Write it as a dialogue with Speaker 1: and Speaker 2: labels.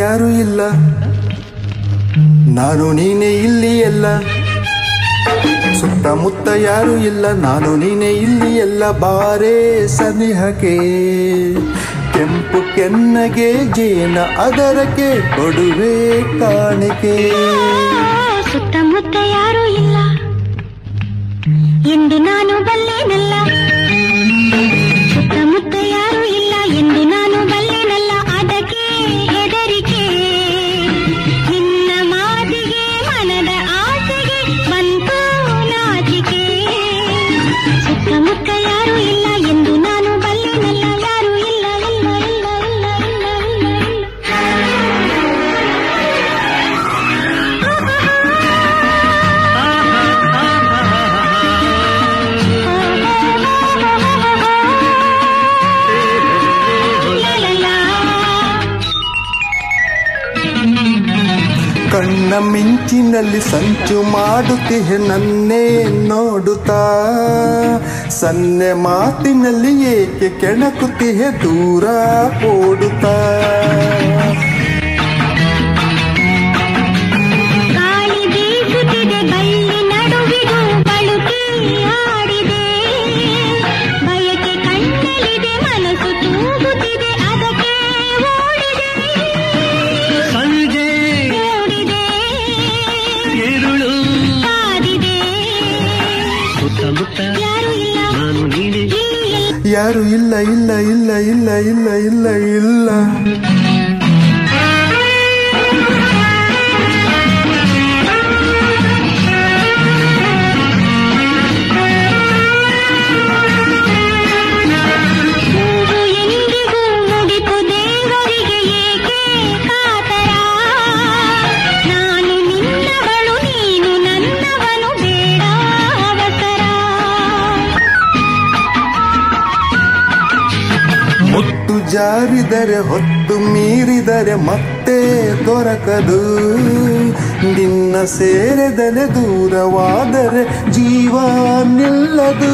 Speaker 1: ಯಾರು ಇಲ್ಲ, ನಾನು ನೀನೇ ಇಲ್ಲಿ ಎಲ್ಲ. ಸುತ್ತಮುತ್ತ ಯಾರು ಇಲ್ಲ, ನಾನು ನೀನೇ ಇಲ್ಲಿ ಎಲ್ಲ. ಬಾರೇ ಸನಿಹಕ್ಕೆ ಕೆಂಪು ಕೆನ್ನಗೆ ಜೇನ ಅದರಕ್ಕೆ ಕೊಡುವೆ ಕಾಣಿಕೆ.
Speaker 2: ಸುತ್ತಮುತ್ತ ಯಾರು ಇಲ್ಲ ಎಂದು ನಾನು ಬಲ್ಲೆನಲ್ಲ, ಸುತ್ತಮುತ್ತ ಯಾರು ಇಲ್ಲ ಎಂದು ನಾನು ಬಲ್ಲೆನಲ್ಲ. ಅದಕ್ಕೆ ಹೆದರಿಕೆ ನಿನ್ನ ಮಾತಿಗೆ, ಮನದ ಆಸೆಗೆ ಬಂತು ನಾಚಿಕೆ. ಸುತ್ತಮುತ್ತ ಯಾರು ಇಲ್ಲ ಎಂದು ನಾನು ಬಲ್ಲೆನಲ್ಲ, ಯಾರು ಇಲ್ಲ ಇಲ್ಲ ಇಲ್ಲ ಇಲ್ಲ ಇಲ್ಲ
Speaker 1: ಕಣ್ಣ ಮಿಂಚಿನಲ್ಲಿ ಸಂಚು ಮಾಡುತ್ತಿಹೆ ನನ್ನೇ ನೋಡುತ್ತಾ, ಸನ್ನೆ ಮಾತಿನಲ್ಲಿ ಏಕೆ ಕೆಣಕುತ್ತಿಹೆ ದೂರ ಓಡುತ್ತಾ.
Speaker 2: ಗಾಳಿ ಬೀಸುತ್ತಿದೆ ಬಳ್ಳಿ ನಡುವಿಗೂ ಬಳುಕಿ ಆಡಿದೆ, ಬಯಕೆ ಕಣ್ಣಲ್ಲಿದೆ ಮನಸ್ಸು ತೂಗುತ್ತಿದೆ ಅದಕ್ಕೆ ಓಡಿದೆ. ಸಂಜೆ ಓಡಿದೆ ഇരുಳು ಕಾದಿದೆ, ಸುತ್ತಮುತ್ತ ಯಾರು ಇಲ್ಲ ನಾನು ನೀನೆ
Speaker 1: ಯಾರು ಇಲ್ಲ ಇಲ್ಲ ಇಲ್ಲ ಇಲ್ಲ ಇಲ್ಲ ಇಲ್ಲ ಇಲ್ಲ. ಹೂವು ಎಂದಿಗೂ ಮುಡಿಪು ದೇವರಿಗೆ ಏಕೆ ಕಾತರ, ನಾನು ನಿನ್ನವಳು ನೀನು ನನ್ನವನು ಬೇಡ ಅವಸರ. ಮುತ್ತು ಜಾರಿದರೆ ಹೊತ್ತು ಮೀರಿದರೆ ಮತ್ತೆ ದೊರಕದು, ನಿನ್ನ ಸೇರಿದರೆ ದೂರವಾದರೆ ಜೀವ ನಿಲ್ಲದು.